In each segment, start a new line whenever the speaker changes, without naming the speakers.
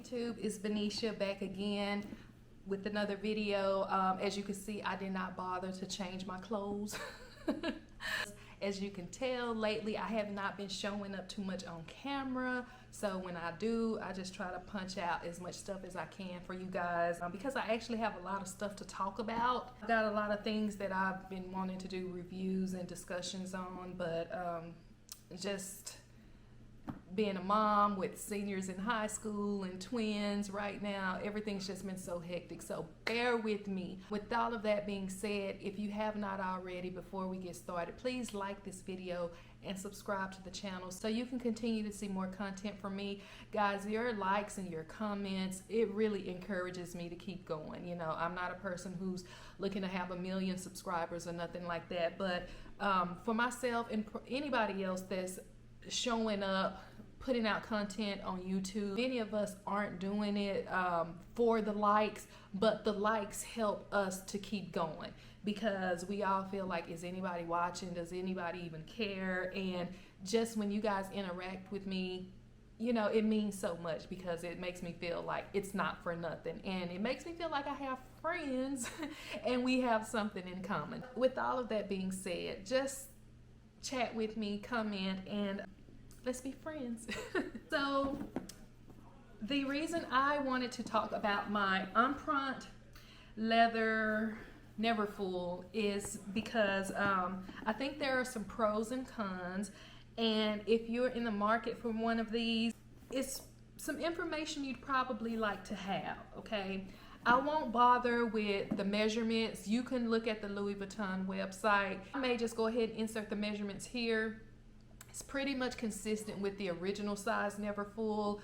YouTube, it's Venetia back again with another video. As you can see, I did not bother to change my clothes. As you can tell, lately I have not been showing up too much on camera, so when I do, I just try to punch out as much stuff as I can for you guys, because I actually have a lot of stuff to talk about. I've got a lot of things that I've been wanting to do reviews and discussions on, but just being a mom with seniors in high school and twins right now, everything's just been so hectic, so bear with me. With all of that being said, if you have not already, before we get started, please like this video and subscribe to the channel so you can continue to see more content from me. Guys, your likes and your comments, it really encourages me to keep going. You know, I'm not a person who's looking to have 1 million subscribers or nothing like that, but for myself and anybody else that's showing up, putting out content on YouTube, many of us aren't doing it for the likes, but the likes help us to keep going, because we all feel like, is anybody watching? Does anybody even care? And just when you guys interact with me, you know, it means so much, because it makes me feel like it's not for nothing, and it makes me feel like I have friends and we have something in common. With all of that being said, just chat with me, comment, and let's be friends. So the reason I wanted to talk about my Empriente leather Neverfull is because I think there are some pros and cons, and if you're in the market for one of these, it's some information you'd probably like to have, okay? I won't bother with the measurements. You can look at the Louis Vuitton website. I may just go ahead and insert the measurements here. It's pretty much consistent with the original size Neverfull.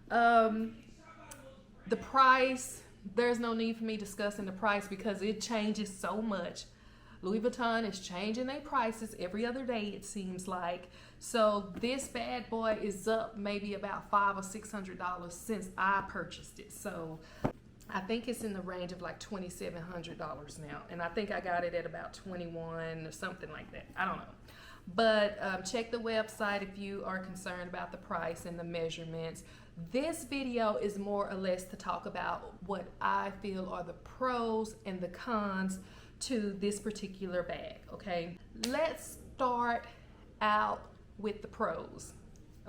The price, there's no need for me discussing the price because it changes so much. Louis Vuitton is changing their prices every other day, it seems like. So this bad boy is up maybe about $500 or $600 since I purchased it. So I think it's in the range of like $2,700 now, and I think I got it at about 21 or something like that. I don't know. But check the website if you are concerned about the price and the measurements. This video is more or less to talk about what I feel are the pros and the cons to this particular bag, okay? Let's start out with the pros,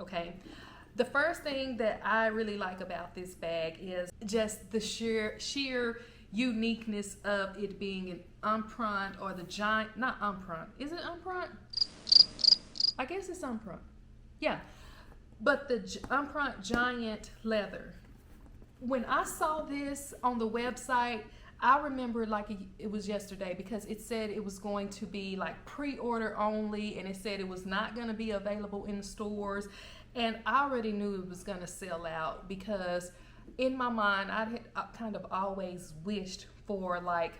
okay? The first thing that I really like about this bag is just the sheer uniqueness of it being an Empriente, or the giant, not Empriente, is it Empriente? I guess it's Empriente, yeah, but the Empriente giant leather. When I saw this on the website, I remember like it was yesterday, because it said it was going to be like pre-order only, and it said it was not going to be available in the stores, and I already knew it was going to sell out, because in my mind I kind of always wished for like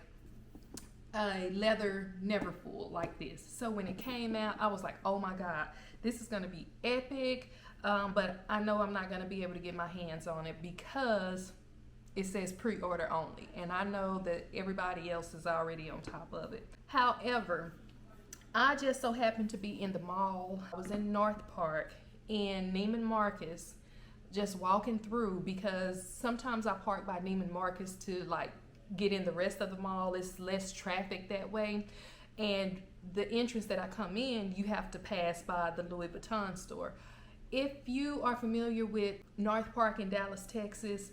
a leather Neverfull like this. So when it came out, I was like, oh my god, this is going to be epic, but I know I'm not going to be able to get my hands on it because it says pre-order only, and I know that everybody else is already on top of it. However, I just so happened to be in the mall. I was in North Park in Neiman Marcus, just walking through, because sometimes I park by Neiman Marcus to like get in the rest of the mall. It's less traffic that way, and the entrance that I come in, you have to pass by the Louis Vuitton store. If you are familiar with North Park in Dallas, Texas,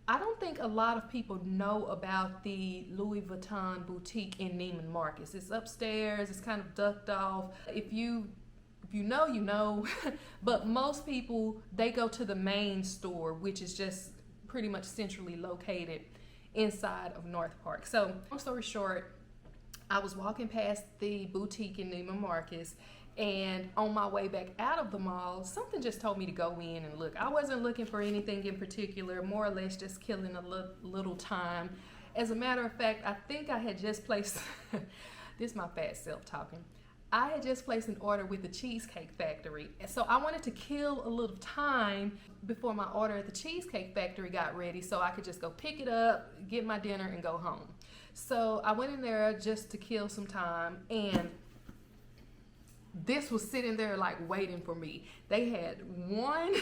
I don't think a lot of people know about the Louis Vuitton boutique in Neiman Marcus. It's upstairs, it's kind of ducked off. If you know, you know, but most people, they go to the main store, which is just pretty much centrally located inside of North Park. So long story short, I was walking past the boutique in Neiman Marcus, and on my way back out of the mall, something just told me to go in and look. I wasn't looking for anything in particular, more or less just killing a little time. As a matter of fact, I think I had just placed, this is my fat self talking, I had just placed an order with the Cheesecake Factory. And so I wanted to kill a little time before my order at the Cheesecake Factory got ready, so I could just go pick it up, get my dinner, and go home. So I went in there just to kill some time, and this was sitting there like waiting for me. They had one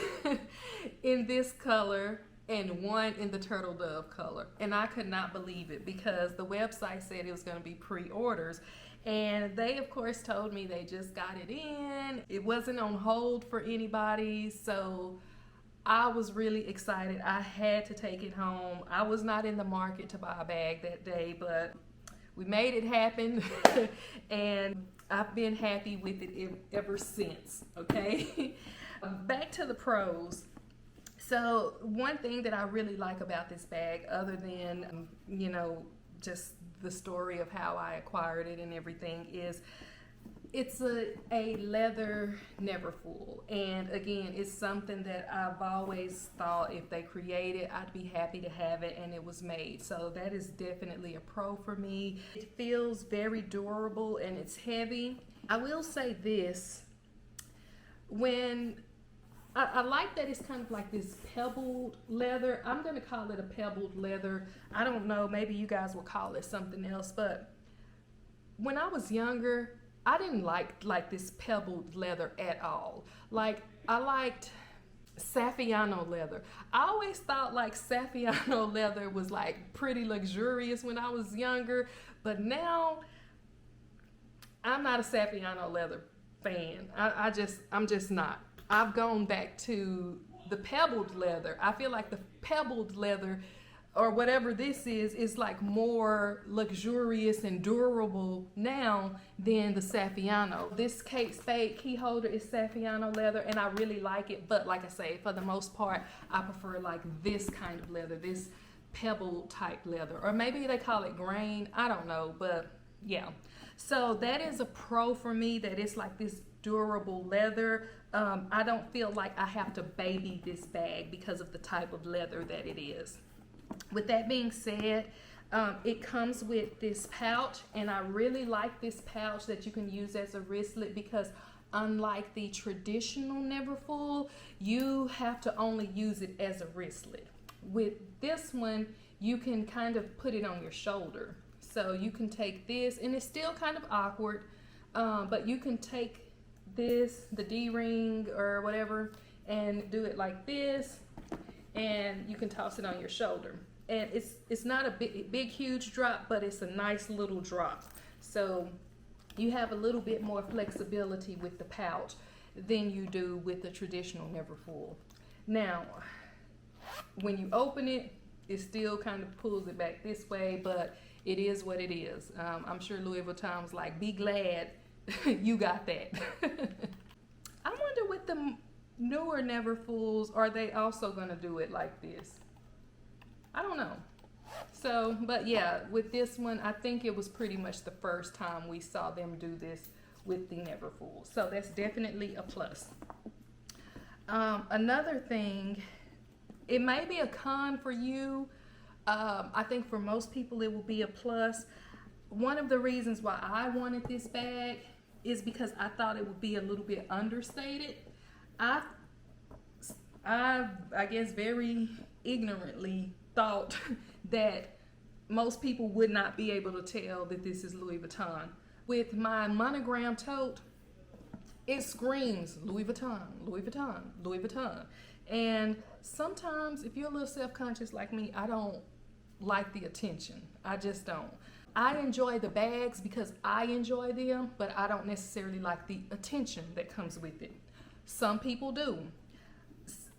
in this color, and one in the turtle dove color. And I could not believe it because the website said it was going to be pre-orders. And they, of course, told me they just got it in. It wasn't on hold for anybody. So I was really excited. I had to take it home. I was not in the market to buy a bag that day, but we made it happen. And I've been happy with it ever since, okay? Back to the pros. So one thing that I really like about this bag, other than, you know, just the story of how I acquired it and everything, is it's a leather Neverfull. And again, it's something that I've always thought if they create it, I'd be happy to have it, and it was made. So that is definitely a pro for me. It feels very durable and it's heavy. I will say this, when I like that it's kind of like this pebbled leather. I'm going to call it a pebbled leather. I don't know, maybe you guys will call it something else, but when I was younger, I didn't like this pebbled leather at all. Like, I liked Saffiano leather. I always thought like Saffiano leather was like pretty luxurious when I was younger, but now I'm not a Saffiano leather fan. I'm just not. I've gone back to the pebbled leather. I feel like the pebbled leather, or whatever this is like more luxurious and durable now than the Saffiano. This Kate Spade key holder is Saffiano leather, and I really like it. But like I say, for the most part, I prefer like this kind of leather, this pebble type leather, or maybe they call it grain. I don't know, but yeah. So that is a pro for me, that it's like this durable leather. I don't feel like I have to baby this bag because of the type of leather that it is. With that being said, it comes with this pouch, and I really like this pouch that you can use as a wristlet, because unlike the traditional Neverfull, you have to only use it as a wristlet. With this one, you can kind of put it on your shoulder. So you can take this, and it's still kind of awkward, but you can take this, the D-ring or whatever, and do it like this, and you can toss it on your shoulder. And it's not a big huge drop, but it's a nice little drop. So you have a little bit more flexibility with the pouch than you do with the traditional Neverfull. Now, when you open it, it still kind of pulls it back this way, but it is what it is. I'm sure Louis Vuitton was like, be glad you got that. I wonder with the newer Neverfulls, are they also gonna do it like this? I don't know. So, but yeah, with this one, I think it was pretty much the first time we saw them do this with the Neverfull. So that's definitely a plus. Another thing, it may be a con for you. I think for most people it will be a plus. One of the reasons why I wanted this bag is because I thought it would be a little bit understated. I guess very ignorantly thought that most people would not be able to tell that this is Louis Vuitton. With my monogram tote, it screams Louis Vuitton, Louis Vuitton, Louis Vuitton. And sometimes if you're a little self-conscious like me, I don't like the attention. I just don't. I enjoy the bags because I enjoy them, but I don't necessarily like the attention that comes with it. Some people do.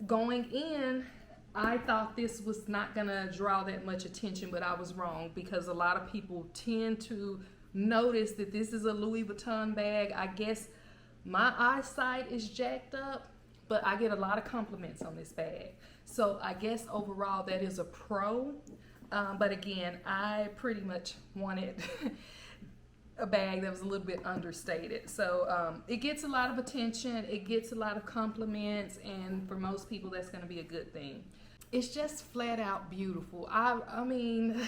Going in, I thought this was not gonna draw that much attention, but I was wrong, because a lot of people tend to notice that this is a Louis Vuitton bag. I guess my eyesight is jacked up, but I get a lot of compliments on this bag. So I guess overall that is a pro. But again, I pretty much wanted a bag that was a little bit understated. So it gets a lot of attention, it gets a lot of compliments, and for most people that's going to be a good thing. It's just flat out beautiful. I mean,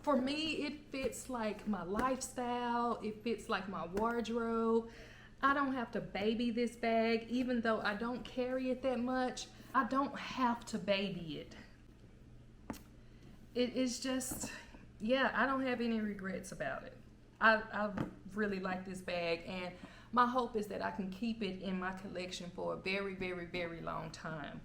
for me, it fits like my lifestyle, it fits like my wardrobe. I don't have to baby this bag, even though I don't carry it that much. I don't have to baby it. It is just, yeah, I don't have any regrets about it. I really like this bag, and my hope is that I can keep it in my collection for a very, very, very long time.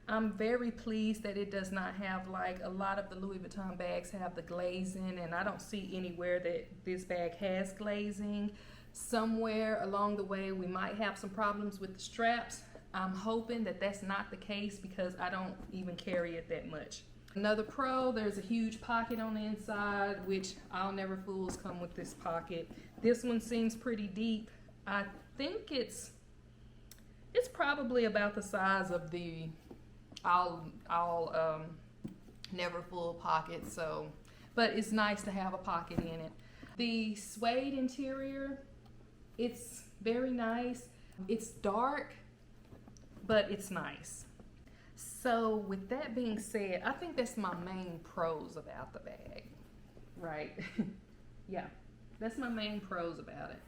I'm very pleased that it does not have, like a lot of the Louis Vuitton bags have the glazing, and I don't see anywhere that this bag has glazing. Somewhere along the way we might have some problems with the straps. I'm hoping that that's not the case because I don't even carry it that much. Another pro, there's a huge pocket on the inside, which I'll Neverfulls come with this pocket. This one seems pretty deep. I think it's probably about the size of the all Neverfull pockets, so, but it's nice to have a pocket in it. The suede interior, it's very nice. It's dark, but it's nice. So with that being said, I think that's my main pros about the bag, right? Yeah, that's my main pros about it.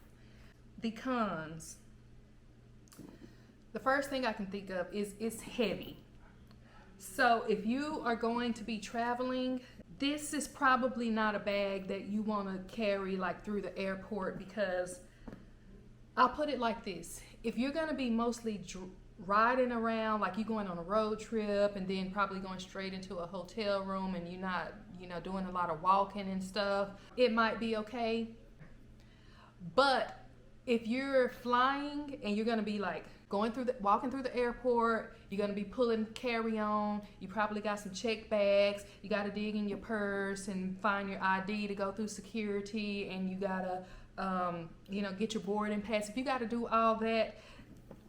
The cons, the first thing I can think of is it's heavy. So if you are going to be traveling, this is probably not a bag that you want to carry like through the airport, because I'll put it like this. If you're going to be mostly riding around, like you're going on a road trip and then probably going straight into a hotel room and you're not, you know, doing a lot of walking and stuff, it might be okay. But if you're flying and you're going to be like walking through the airport, you're going to be pulling carry-on, you probably got some check bags, you got to dig in your purse and find your ID to go through security, and you got to you know, get your boarding pass. If you got to do all that,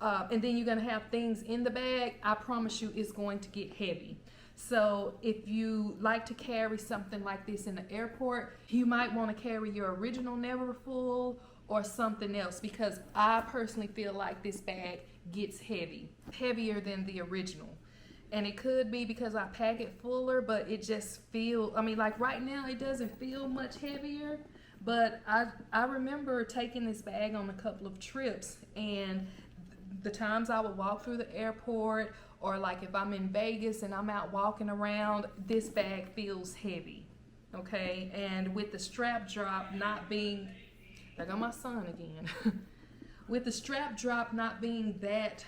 and then you're going to have things in the bag, I promise you it's going to get heavy. So if you like to carry something like this in the airport, you might want to carry your original Neverfull or something else, because I personally feel like this bag gets heavier than the original. And it could be because I pack it fuller, but it just feels, I mean, like right now it doesn't feel much heavier, but I remember taking this bag on a couple of trips, and the times I would walk through the airport, or like if I'm in Vegas and I'm out walking around, this bag feels heavy, okay? And with the strap drop not being, there go my son again. With the strap drop not being that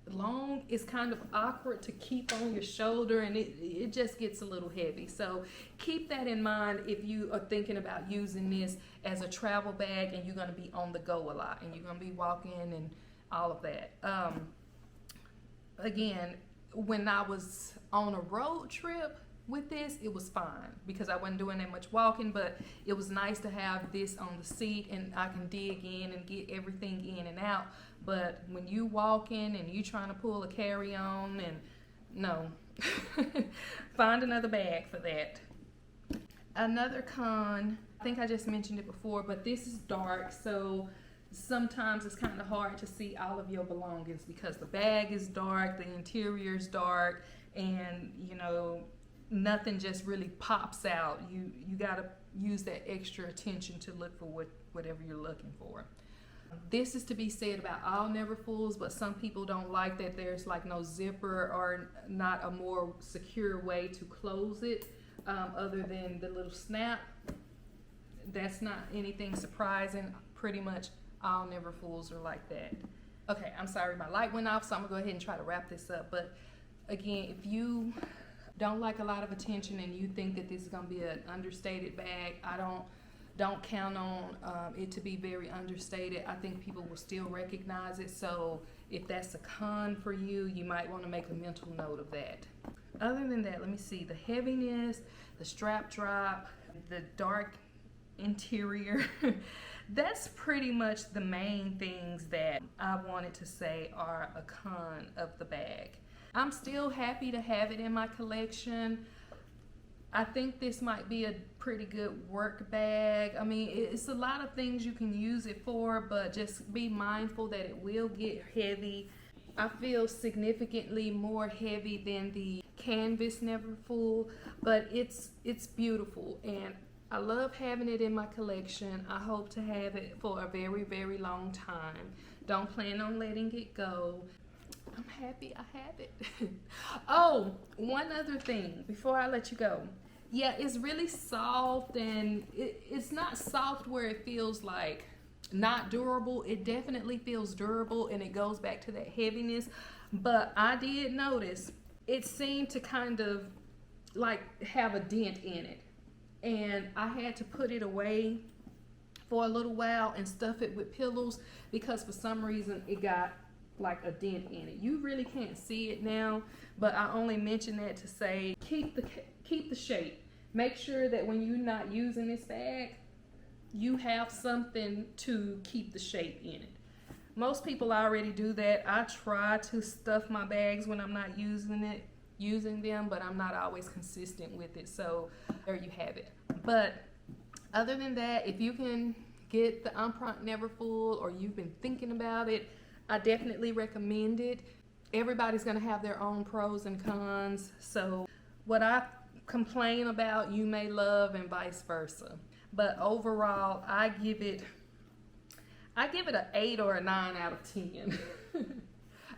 long, it's kind of awkward to keep on your shoulder, and it just gets a little heavy. So keep that in mind if you are thinking about using this as a travel bag and you're going to be on the go a lot and you're going to be walking and all of that. Again, when I was on a road trip with this, it was fine because I wasn't doing that much walking, but it was nice to have this on the seat and I can dig in and get everything in and out. But when you walking and you trying to pull a carry-on, and no, find another bag for that. Another con, I think I just mentioned it before, but this is dark, so sometimes it's kind of hard to see all of your belongings because the bag is dark, the interior is dark, and you know, nothing just really pops out. You got to use that extra attention to look for whatever you're looking for. This is to be said about all Neverfulls, but some people don't like that there's like no zipper or not a more secure way to close it other than the little snap. That's not anything surprising. Pretty much all Neverfulls are like that. Okay, I'm sorry, my light went off, so I'm gonna go ahead and try to wrap this up. But again, if you don't like a lot of attention and you think that this is gonna be an understated bag, I don't count on it to be very understated. I think people will still recognize it. So if that's a con for you, you might want to make a mental note of that. Other than that, let me see, the heaviness, the strap drop, the dark interior, that's pretty much the main things that I wanted to say are a con of the bag. I'm still happy to have it in my collection. I think this might be a pretty good work bag. I mean, it's a lot of things you can use it for, but just be mindful that it will get heavy. I feel significantly more heavy than the canvas Neverfull, but it's beautiful, and I love having it in my collection. I hope to have it for a very, very long time. Don't plan on letting it go. I'm happy I have it. Oh, one other thing before I let you go. Yeah, it's really soft, and it's not soft where it feels like not durable. It definitely feels durable, and it goes back to that heaviness. But I did notice it seemed to kind of like have a dent in it, and I had to put it away for a little while and stuff it with pillows because for some reason it got like a dent in it. You really can't see it now, but I only mention that to say keep the shape. Make sure that when you're not using this bag, you have something to keep the shape in it. Most people already do that. I try to stuff my bags when I'm not using them, but I'm not always consistent with it. So there you have it. But other than that, if you can get the Empriente Neverfull or you've been thinking about it, I definitely recommend it. Everybody's gonna have their own pros and cons. So what I complain about, you may love, and vice versa. But overall, I give it an 8 or a 9 out of 10.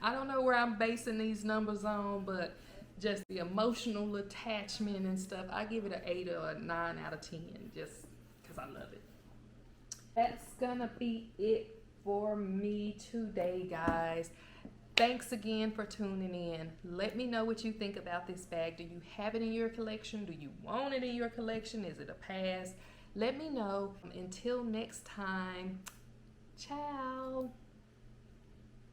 I don't know where I'm basing these numbers on, but just the emotional attachment and stuff, I give it an 8 or a 9 out of 10 just because I love it. That's gonna be it for me today, guys. Thanks again for tuning in. Let me know what you think about this bag. Do you have it in your collection? Do you want it in your collection? Is it a pass? Let me know. Until next time, ciao.